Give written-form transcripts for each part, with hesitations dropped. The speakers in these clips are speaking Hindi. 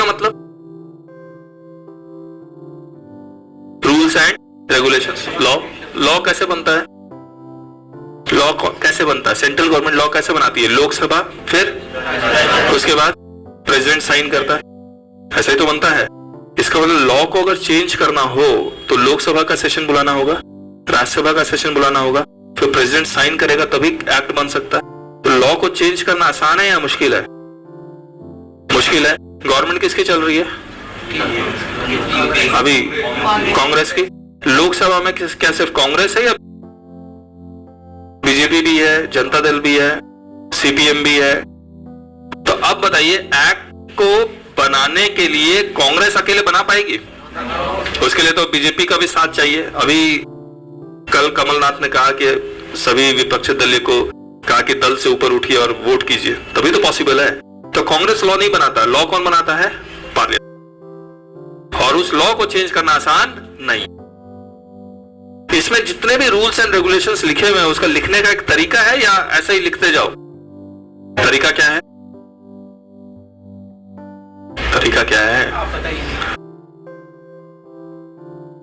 क्या मतलब? रूल्स एंड रेगुलेशंस, लॉ कैसे बनता है? लॉ कैसे बनता है? सेंट्रल गवर्नमेंट लॉ कैसे बनाती है? लोकसभा, फिर उसके बाद प्रेसिडेंट साइन करता है, ऐसा ही तो बनता है। इसका मतलब लॉ को अगर चेंज करना हो तो लोकसभा का सेशन बुलाना होगा, राज्यसभा का सेशन बुलाना होगा, फिर प्रेसिडेंट साइन करेगा तभी एक्ट बन सकता है। तो लॉ को चेंज करना आसान है या मुश्किल है? मुश्किल है। गवर्नमेंट किसकी चल रही है अभी? कांग्रेस की। लोकसभा में क्या सिर्फ कांग्रेस है या बीजेपी भी है, जनता दल भी है, सीपीएम भी है? तो अब बताइए, एक्ट को बनाने के लिए कांग्रेस अकेले बना पाएगी? उसके लिए तो बीजेपी का भी साथ चाहिए। अभी कल कमलनाथ ने कहा कि सभी विपक्षी दल को कहा कि दल से ऊपर उठिए और वोट कीजिए, तभी तो पॉसिबल है। तो कांग्रेस लॉ नहीं बनाता, लॉ कौन बनाता है? पार्लियामेंट। और उस लॉ को चेंज करना आसान नहीं। इसमें जितने भी रूल्स एंड रेगुलेशंस लिखे हुए हैं उसका लिखने का एक तरीका है या ऐसे ही लिखते जाओ? तरीका क्या है? तरीका क्या है?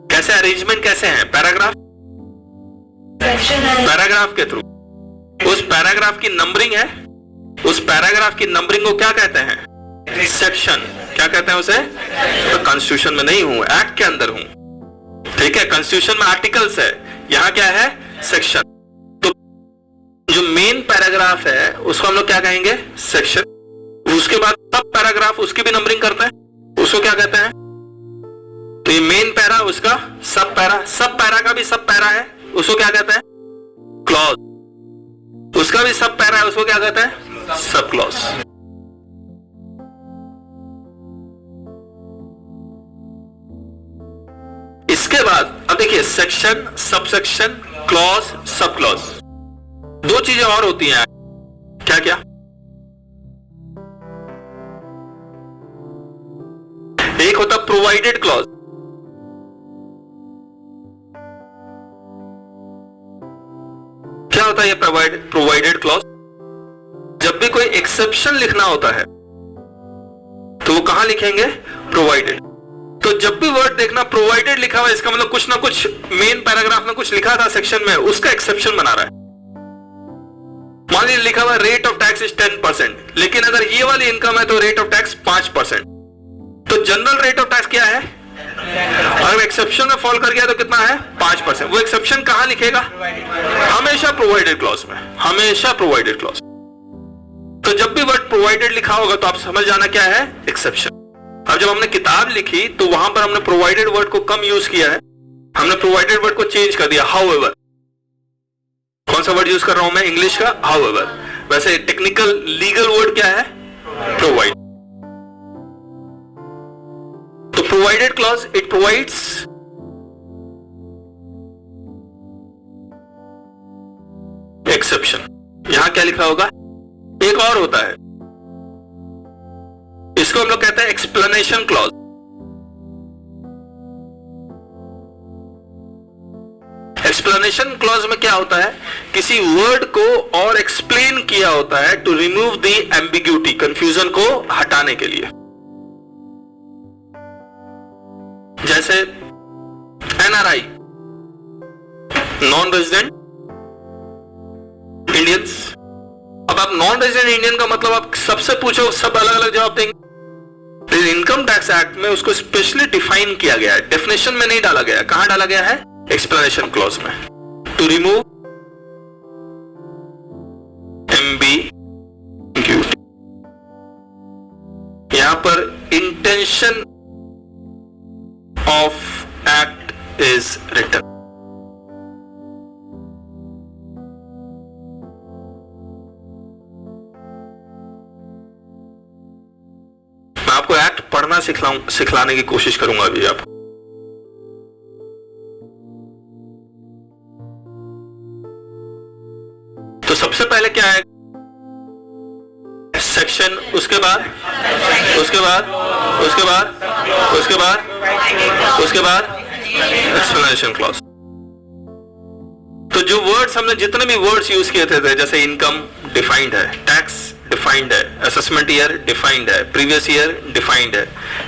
कैसे अरेंजमेंट कैसे है? पैराग्राफ, पैराग्राफ के थ्रू। उस पैराग्राफ की नंबरिंग है, उस पैराग्राफ की नंबरिंग को क्या कहते हैं? सेक्शन। क्या कहते हैं उसे? तो कॉन्स्टिट्यूशन में नहीं हूं, एक्ट के अंदर हूं, ठीक है। कॉन्स्टिट्यूशन में आर्टिकल्स है, यहां क्या है? सेक्शन। तो जो मेन पैराग्राफ है उसको हम लोग क्या कहेंगे? सेक्शन। उसके बाद सब पैराग्राफ उसकी भी नंबरिंग करते हैं, उसको क्या कहते हैं? तो ये मेन पैरा, उसका सब पैरा, सब पैरा का भी सब पैरा है, उसको क्या कहते हैं? क्लॉज। उसका भी सब पैरा है, उसको क्या कहते हैं? Sub clause. इसके बाद अब देखिए, section, sub section, clause, sub clause, दो चीजें और होती हैं। क्या क्या? एक होता प्रोवाइडेड क्लॉज, क्या होता है ये प्रोवाइडेड क्लॉज? जब भी कोई एक्सेप्शन लिखना होता है तो वो कहां लिखेंगे? प्रोवाइडेड। तो जब भी वर्ड देखना प्रोवाइडेड लिखा हुआ है, इसका मतलब कुछ ना कुछ मेन पैराग्राफ में कुछ लिखा था सेक्शन में, उसका एक्सेप्शन बना रहा है। मान लीजिए लिखा हुआ रेट ऑफ टैक्स इज 10%, लेकिन अगर ये वाली इनकम है तो रेट ऑफ टैक्स 5%। तो जनरल रेट ऑफ टैक्स क्या है? अगर एक्सेप्शन में फॉल कर गया तो कितना है? 5%। वो एक्सेप्शन कहां लिखेगा? हमेशा प्रोवाइडेड क्लॉज में, हमेशा प्रोवाइडेड क्लॉज। तो जब भी वर्ड प्रोवाइडेड लिखा होगा तो आप समझ जाना क्या है? एक्सेप्शन। अब जब हमने किताब लिखी तो वहां पर हमने प्रोवाइडेड वर्ड को कम यूज किया है, हमने प्रोवाइडेड वर्ड को चेंज कर दिया, हाउएवर। कौन सा वर्ड यूज कर रहा हूं मैं? इंग्लिश का हाउएवर। वैसे टेक्निकल लीगल वर्ड क्या है? प्रोवाइड। तो provided clause, it provides exception. यहां क्या लिखा होगा? एक और होता है, इसको हम लोग कहते हैं एक्सप्लेनेशन क्लॉज। एक्सप्लेनेशन क्लॉज में क्या होता है? किसी वर्ड को और एक्सप्लेन किया होता है to remove the ambiguity, confusion को हटाने के लिए। जैसे एनआरआई, नॉन रेजिडेंट इंडियंस। अब आप नॉन रेजिडेंट इंडियन का मतलब आप सबसे पूछो, सब अलग अलग जवाब देंगे। इनकम टैक्स एक्ट में उसको स्पेशली डिफाइन किया गया है, डेफिनेशन में नहीं डाला गया है। कहां डाला गया है? एक्सप्लेनेशन क्लॉज में, टू रिमूव एम्बिग्यूटी। यहां पर intention of act is written. मैं आपको एक्ट पढ़ना सिखलाने की कोशिश करूंगा अभी आप। तो सबसे पहले क्या है? सेक्शन, उसके बाद एक्सप्लेनेशन क्लॉज। तो जो वर्ड्स हमने जितने भी वर्ड्स यूज किए थे, जैसे इनकम डिफाइंड है, टैक्स डिफाइंड है, असेसमेंट ईयर डिफाइंड है, प्रीवियस ईयर डिफाइंड है,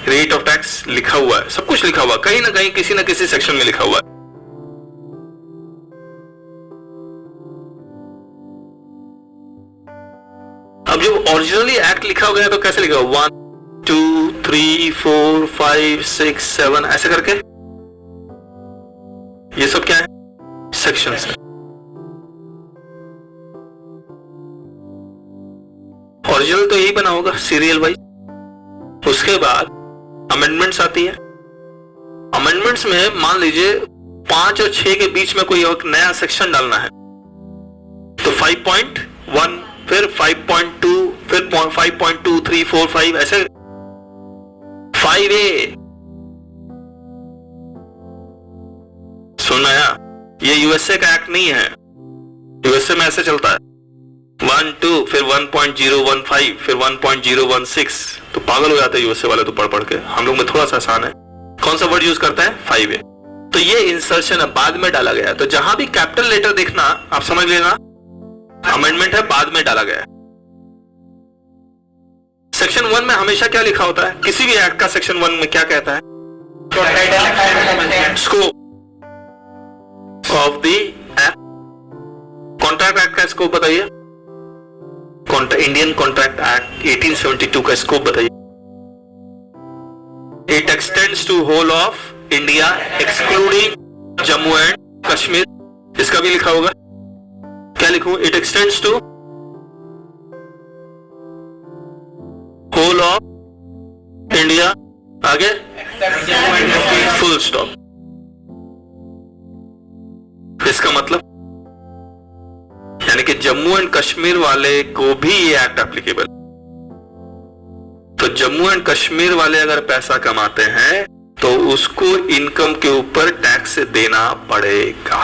रेट ऑफ टैक्स लिखा हुआ है, सब कुछ लिखा हुआ है, कहीं ना कहीं किसी ना किसी सेक्शन में लिखा हुआ है। अब जब ओरिजिनली एक्ट लिखा हो गया तो कैसे लिखा हुआ, 1 2 3 4 5 6 7 ऐसे करके, ये सब क्या है, सेक्शंस है। ओरिजिनल तो यही बना होगा सीरियल वाइज। उसके बाद अमेंडमेंट्स आती है। अमेंडमेंट्स में मान लीजिए 5 और 6 के बीच में कोई एक नया सेक्शन डालना है तो 5.1, फिर 5.2, फिर 5.2 3 4 5 ऐसे 5A। सुनाया, ये यूएसए का एक्ट नहीं है। यूएसए में ऐसे चलता है 1 2 फिर 1.015 फिर 1.016। तो पागल हो जाते हैं यूएसए वाले तो पढ़ पढ़ के। हम लोग में थोड़ा सा आसान है। कौन सा वर्ड यूज करता है, 5A। तो ये इंसर्शन है, बाद में डाला गया है। तो जहां भी कैपिटल लेटर देखना आप समझ लेना अमेंडमेंट है, बाद में डाला गया है। सेक्शन 1 में हमेशा क्या लिखा होता है, किसी भी एक्ट का सेक्शन 1 में क्या कहता है, scope of the act. Contract act का स्कोप बताइए, इंडियन कॉन्ट्रैक्ट एक्ट 1872 का स्कोप बताइए। It extends to whole of India excluding Jammu and Kashmir. इसका भी लिखा होगा, क्या लिखूं, it extends to whole of India, आगे फुल स्टॉप। इसका मतलब यानी कि जम्मू एंड कश्मीर वाले को भी ये एक्ट एप्लीकेबल। तो जम्मू एंड कश्मीर वाले अगर पैसा कमाते हैं तो उसको इनकम के ऊपर टैक्स देना पड़ेगा।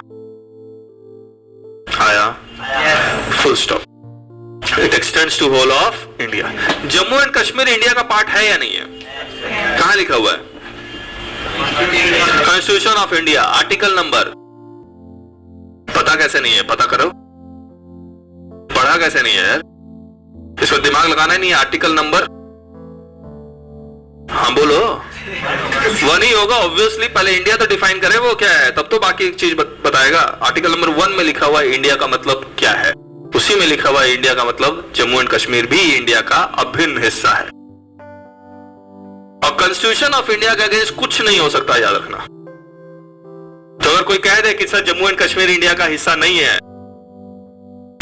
आया, full stop. It extends to whole of India. Jammu and Kashmir India का पार्ट है या नहीं है, कहां लिखा हुआ है, constitution of India article number. पता कैसे नहीं है, पता करो, पढ़ा कैसे नहीं है यार, इसको दिमाग लगाना ही नहीं है। आर्टिकल नंबर, हाँ बोलो, 1 ही होगा ऑब्वियसली। पहले इंडिया तो डिफाइन करे वो क्या है, तब तो बाकी चीज बताएगा। आर्टिकल नंबर 1 में लिखा हुआ है इंडिया का मतलब क्या है, उसी में लिखा हुआ है इंडिया का मतलब जम्मू एंड कश्मीर भी इंडिया का अभिन्न हिस्सा है। और कॉन्स्टिट्यूशन ऑफ इंडिया के अगेंस्ट कुछ नहीं हो सकता, याद रखना। तो अगर कोई कह दे कि sir Jammu and Kashmir India का हिस्सा नहीं है,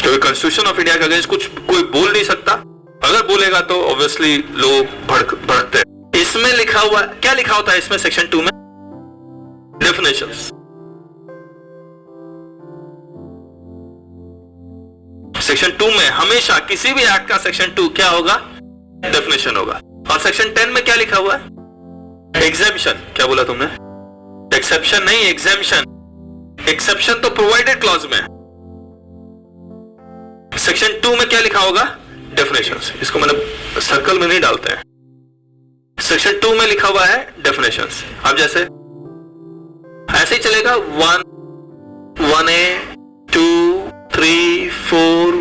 तो कॉन्स्टिट्यूशन ऑफ इंडिया के अगेंस्ट कुछ कोई बोल नहीं सकता। अगर बोलेगा तो ऑब्वियसली लोग भड़कते। इसमें लिखा हुआ, क्या लिखा होता है इसमें सेक्शन 2 में, डेफिनेशंस। सेक्शन 2 में हमेशा किसी भी एक्ट का सेक्शन 2 क्या होगा, डेफिनेशन होगा। और सेक्शन 10 में क्या लिखा हुआ है, एग्जेम्पशन। क्या बोला तुमने, एक्सेप्शन नहीं, एग्जेम्पशन। एक्सेप्शन तो प्रोवाइडेड क्लॉज में है। सेक्शन 2 में क्या लिखा होगा, डेफिनेशंस। इसको मैंने सर्कल में नहीं डालते हैं। सेक्शन 2 में लिखा हुआ है डेफिनेशंस। अब जैसे ऐसे ही चलेगा 1A 2 3 4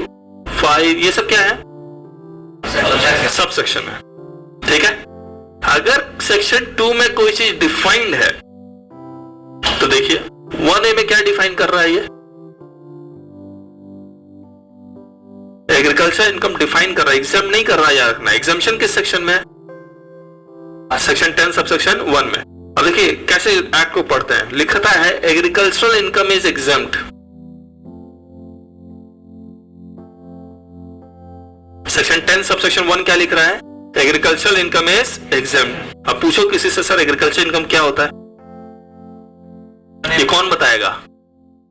5, ये सब क्या है, सब सेक्शन है। ठीक है, अगर सेक्शन 2 में कोई चीज डिफाइंड है तो देखिए 1A में क्या डिफाइन कर रहा है, ये एग्रीकल्चर इनकम डिफाइन कर रहा है, एग्जाम नहीं कर रहा है, याद रखना। एग्जाम्शन किस सेक्शन में है, सेक्शन 10 सबसेक्शन 1 में। अब देखिए कैसे एक्ट को पढ़ते हैं, लिखता है agricultural income is exempt. Section 10 subsection 1 क्या लिख रहा है, एग्रीकल्चरल इनकम इज एग्जेम्प्ट। अब पूछो किसी से सर एग्रीकल्चर इनकम क्या होता है, ये कौन बताएगा,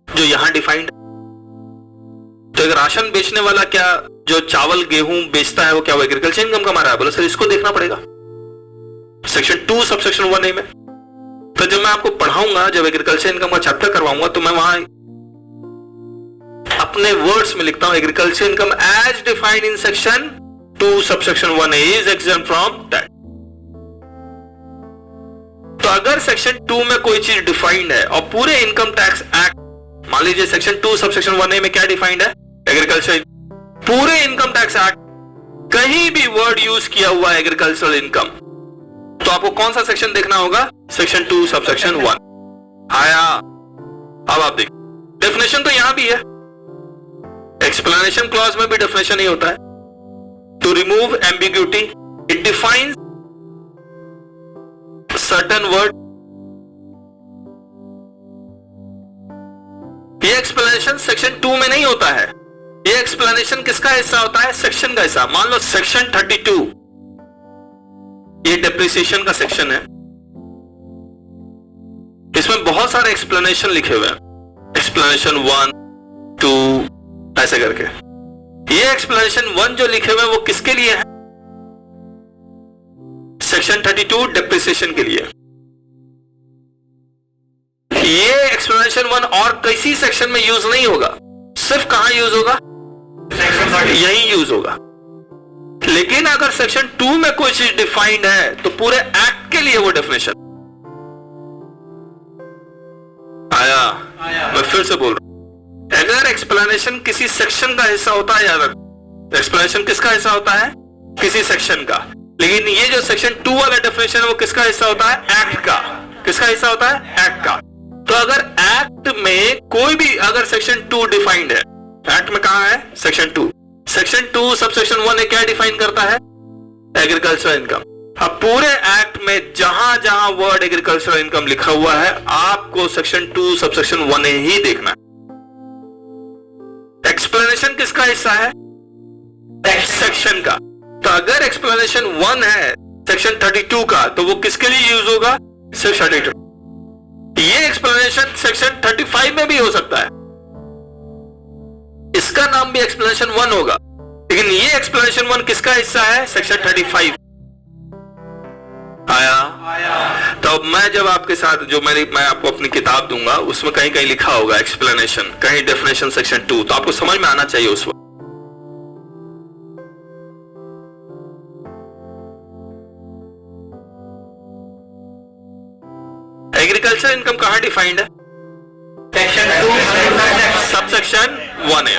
जो यहां डिफाइंड। तो एक राशन बेचने वाला क्या, जो चावल गेहूं बेचता है, वो क्या वो एग्रीकल्चर इनकम कमा रहा है, बोलो सर इसको देखना पड़ेगा सेक्शन 2 सबसेक्शन 1A में। तो जब मैं आपको पढ़ाऊंगा, जब एग्रीकल्चर इनकम का चैप्टर करवाऊंगा, तो मैं वहां अपने वर्ड्स में लिखता हूं agriculture income as defined in section 2 subsection 1A is exempt from that. तो अगर सेक्शन 2 में कोई चीज डिफाइंड है और पूरे इनकम टैक्स एक्ट, मान लीजिए सेक्शन 2 सबसेक्शन 1A में क्या डिफाइंड है, एग्रीकल्चर, पूरे इनकम टैक्स एक्ट कहीं भी वर्ड यूज किया हुआ है एग्रीकल्चरल इनकम, तो आपको कौन सा सेक्शन देखना होगा? सेक्शन 2 सबसेक्शन 1 आया। अब आप देखिए, डेफिनेशन तो यहां भी है, एक्सप्लेनेशन क्लॉज में भी डेफिनेशन ही होता है। To remove ambiguity it defines certain word. ये एक्सप्लेनेशन सेक्शन 2 में नहीं होता है, ये एक्सप्लेनेशन किसका हिस्सा होता है? सेक्शन का हिस्सा। मान लो सेक्शन 32 ये डेप्रिसिएशन का सेक्शन है, इसमें बहुत सारे एक्सप्लेनेशन लिखे हुए हैं, एक्सप्लेनेशन 1 2 ऐसे करके। ये एक्सप्लेनेशन 1 जो लिखे हुए हैं वो किसके लिए है? सेक्शन 32 डेप्रिसिएशन के लिए। ये एक्सप्लेनेशन 1 और किसी सेक्शन में यूज नहीं होगा, सिर्फ कहां यूज होगा? यही यूज होगा। लेकिन अगर सेक्शन 2 में कोई चीज डिफाइंड है तो पूरे एक्ट के लिए वो डेफिनेशन आया। मैं फिर से बोल रहा हूं, अगर एक्सप्लेनेशन किसी सेक्शन का हिस्सा होता है, याद रखो एक्सप्लेनेशन किसका हिस्सा होता है? किसी सेक्शन का। लेकिन ये जो सेक्शन 2 वाला डेफिनेशन है वो किसका हिस्सा होता है? एक्ट का। किसका हिस्सा होता है? एक्ट का। तो अगर एक्ट में कोई भी अगर सेक्शन 2 डिफाइंड है, एक्ट में कहां है? सेक्शन 2। सेक्शन 2 सबसेक्शन 1 क्या डिफाइन करता है? Agricultural income. अब पूरे एक्ट में जहां जहां वर्ड एग्रीकल्चरल इनकम लिखा हुआ है आपको सेक्शन 2 सबसेक्शन 1 ही देखना है। एक्सप्लेनेशन किसका हिस्सा है? सेक्शन का। तो अगर एक्सप्लेनेशन 1 है सेक्शन 32 का तो वो किसके लिए यूज होगा? सिर्फ 32। ये एक्सप्लेनेशन सेक्शन 35 में भी हो सकता है, इसका नाम भी एक्सप्लेनेशन 1 होगा, लेकिन ये एक्सप्लेनेशन 1 किसका हिस्सा है? सेक्शन 35 आया। तो अब मैं जब आपके साथ जो मैं आपको अपनी किताब दूंगा उसमें कहीं कहीं लिखा होगा एक्सप्लेनेशन, कहीं डेफिनेशन सेक्शन 2, तो आपको समझ में आना चाहिए उस वक्त। एग्रीकल्चर इनकम कहां डिफाइंड है? सेक्शन 2 सबसेक्शन 1 है।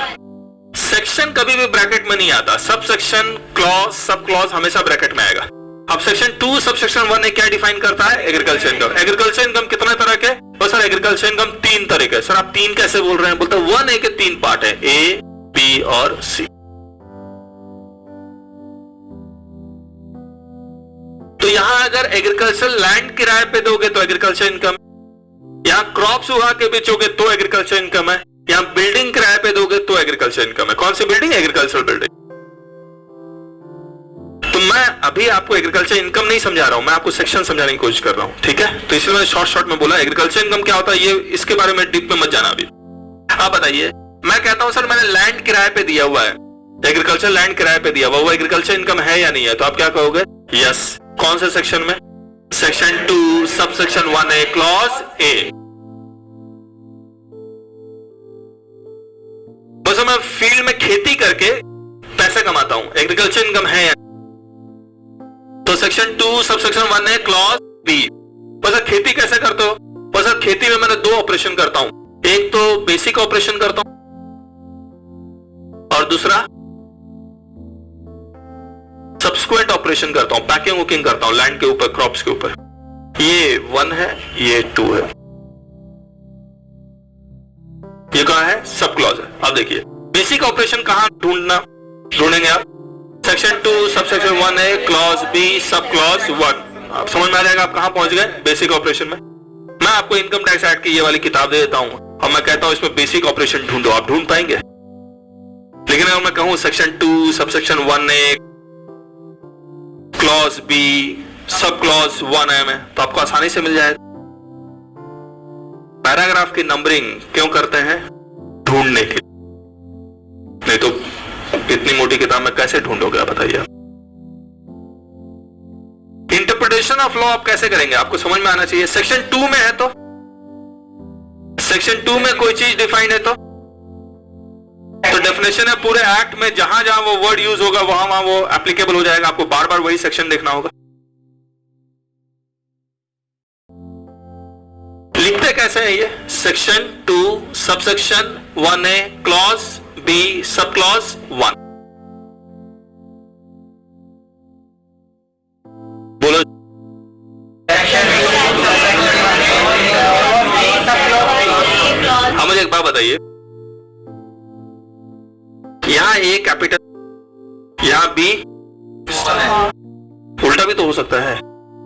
सेक्शन कभी भी ब्रैकेट में नहीं आता, sub section clause sub clause हमेशा ब्रैकेट में आएगा। अब सेक्शन 2 सबसेक्शन 1 ने क्या डिफाइन करता है? Agriculture income. एग्रीकल्चर इनकम कितने तरह के? और सर एग्रीकल्चर इनकम 3 तरह के। सर आप 3 कैसे बोल रहे हैं? बोलते 1A के 3 पार्ट है, A, B और C। तो यहां अगर एग्रीकल्चर लैंड किराए पे दोगे तो एग्रीकल्चर इनकम, यहां क्रॉप्स उगा के बेचोगे तो एग्रीकल्चर इनकम है, यहां बिल्डिंग किराए पे दोगे तो एग्रीकल्चर इनकम है। कौन सी बिल्डिंग? Agriculture building. तो मैं अभी आपको एग्रीकल्चर इनकम नहीं समझा रहा हूं, मैं आपको सेक्शन समझाने की कोशिश कर रहा हूं, ठीक है? तो इसलिए मैंने शॉर्ट में बोला एग्रीकल्चर इनकम क्या होता है, ये इसके बारे में डीप में मत जाना अभी। आप बताइए, मैं कहता हूं सर मैंने लैंड किराए पे दिया हुआ है, एग्रीकल्चर लैंड किराए पे दिया हुआ, वो एग्रीकल्चर इनकम है या नहीं है? तो आप क्या कहोगे? यस। कौन से सेक्शन में? Section 2 subsection 1A clause A। बस मैं फील्ड में खेती करके पैसे कमाता हूं, एग्रीकल्चर इनकम है या? तो section 2 subsection 1A clause B। बस खेती कैसे करते हो? बस खेती में मैंने 2 ऑपरेशन करता हूं, एक तो बेसिक ऑपरेशन करता हूं और दूसरा सब्सिक्वेंट ऑपरेशन करता हूं, पैकिंग वुकिंग करता हूं लैंड के ऊपर, क्रॉप्स के ऊपर। ये 1 है, ये 2 है, ये कहां है? सब क्लॉज है। अब देखिए बेसिक ऑपरेशन कहां ढूंढेंगे आप? Section 2 subsection 1A clause B sub clause 1। आप समझ में आ जाएगा आप कहां पहुंच गए बेसिक ऑपरेशन में। मैं आपको इनकम टैक्स एक्ट की ये वाली किताब दे देता हूं और मैं कहता हूं इसमें बेसिक ऑपरेशन ढूंढो, आप ढूंढ पाएंगे? लेकिन अगर मैं कहूं section 2 subsection 1A clause B sub clause 1A में, तो आपको आसानी से मिल जाएगा। पैराग्राफ की नंबरिंग क्यों करते हैं? ढूंढने के, नहीं तो इतनी मोटी किताब में कैसे ढूंढोगे आप बताइए। इंटरप्रिटेशन ऑफ लॉ आप कैसे करेंगे? आपको समझ में आना चाहिए। सेक्शन 2 में है तो सेक्शन 2 में कोई चीज डिफाइंड है तो डेफिनेशन है पूरे एक्ट में, जहां जहां वो वर्ड यूज होगा वहां वहां वो एप्लीकेबल हो जाएगा। आपको बार बार वही सेक्शन देखना होगा। लिखते कैसे है ये? Section 2 subsection 1A clause B sub clause 1। बात बताइए, यहां ए कैपिटल, यहां बी, उल्टा भी तो हो सकता है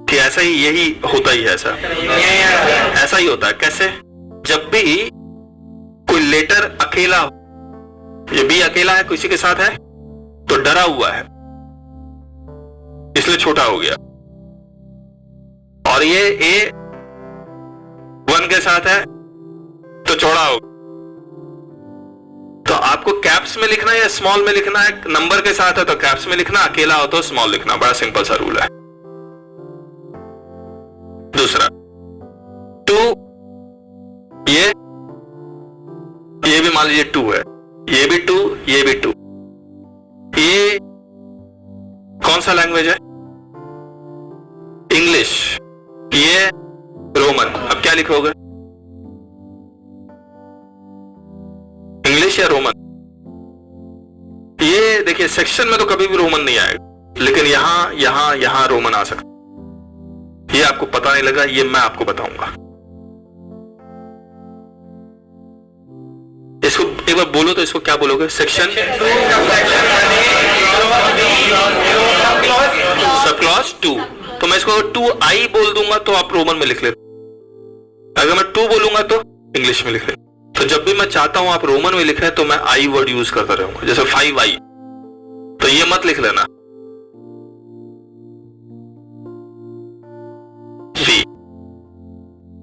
कि ऐसा ही, यही होता ही है, ऐसा ही होता है। कैसे? जब भी कोई लेटर अकेला हो, ये बी अकेला है, किसी के साथ है तो डरा हुआ है, इसलिए छोटा हो गया, और ये ए 1 के साथ है तो चौड़ा हो गया। तो आपको कैप्स में लिखना है या स्मॉल में लिखना है? नंबर के साथ है तो कैप्स में लिखना, अकेला हो तो स्मॉल लिखना, बड़ा सिंपल सा रूल है। दूसरा 2, ये भी मान लीजिए 2 है, ये भी 2, ये भी 2। ये कौन सा लैंग्वेज है? इंग्लिश, ये रोमन। अब क्या लिखोगे? इंग्लिश या रोमन? ये देखिए सेक्शन में तो कभी भी रोमन नहीं आएगा, लेकिन यहां रोमन आ सकता। ये आपको पता नहीं लगा, ये मैं आपको बताऊंगा। इसको एक बार बोलो तो इसको क्या बोलोगे? Section sub clause 2। तो मैं इसको 2i बोल दूंगा तो आप रोमन में लिख लेते। अगर मैं 2 बोलूंगा तो इंग्लिश में लिख लेते। तो जब भी मैं चाहता हूं आप रोमन में लिखें तो मैं आई वर्ड यूज करता रहूंगा, जैसे 5i, तो ये मत लिख लेना V।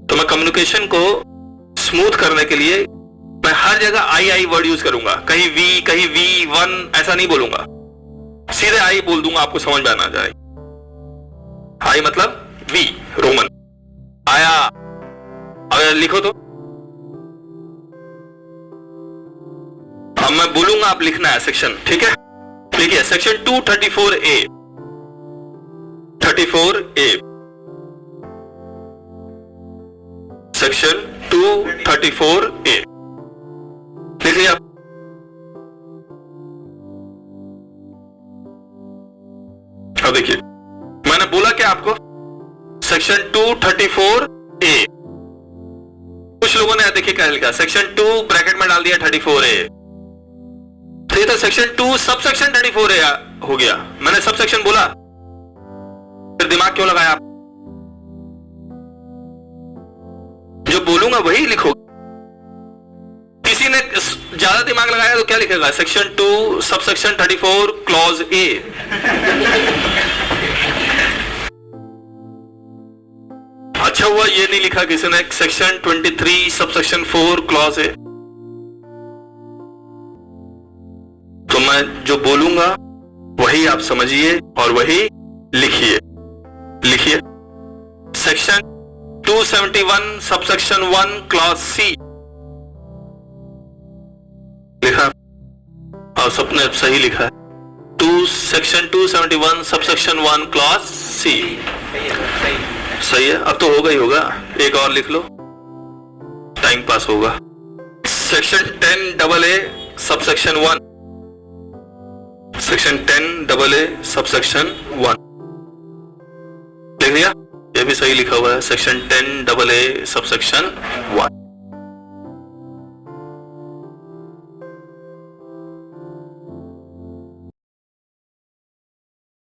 तो मैं कम्युनिकेशन को स्मूथ करने के लिए मैं हर जगह आई वर्ड यूज करूंगा, कहीं V, कहीं V1 ऐसा नहीं बोलूंगा, सीधे आई बोल दूंगा, आपको समझ में आना जाए। आई मतलब V, रोमन आया। अगर लिखो तो अब मैं बोलूंगा, आप लिखना है सेक्शन, ठीक है? लिखिए section 234A, 34A, section 234A लिख लिया। अब देखिए मैंने बोला क्या आपको? Section 234A। कुछ लोगों ने देखिए क्या लिखा, सेक्शन 2 ब्रैकेट में डाल दिया 34A, तो ये तो सेक्शन 2 सब सेक्शन 34A हो गया। मैंने सब सेक्शन बोला, फिर दिमाग क्यों लगाया आप? जो बोलूंगा वही लिखो। किसी ने ज्यादा दिमाग लगाया तो क्या लिखेगा? Section 2 sub section 34 clause A। अच्छा हुआ ये नहीं लिखा किसी ने section 23 sub section 4 clause A। तो मैं जो बोलूंगा वही आप समझिए और वही लिखिए। लिखिए सेक्शन 271 सबसेक्शन 1 क्लॉज C लिखा, और सबने सही लिखा है। सेक्शन 271 सबसेक्शन 1 क्लॉज C सही है। अब तो होगा ही होगा, एक और लिख लो, टाइम पास होगा। Section 10AA subsection 1, section 10AA subsection 1 लिख लिया, ये भी सही लिखा हुआ है, सेक्शन 10AA सबसेक्शन 1।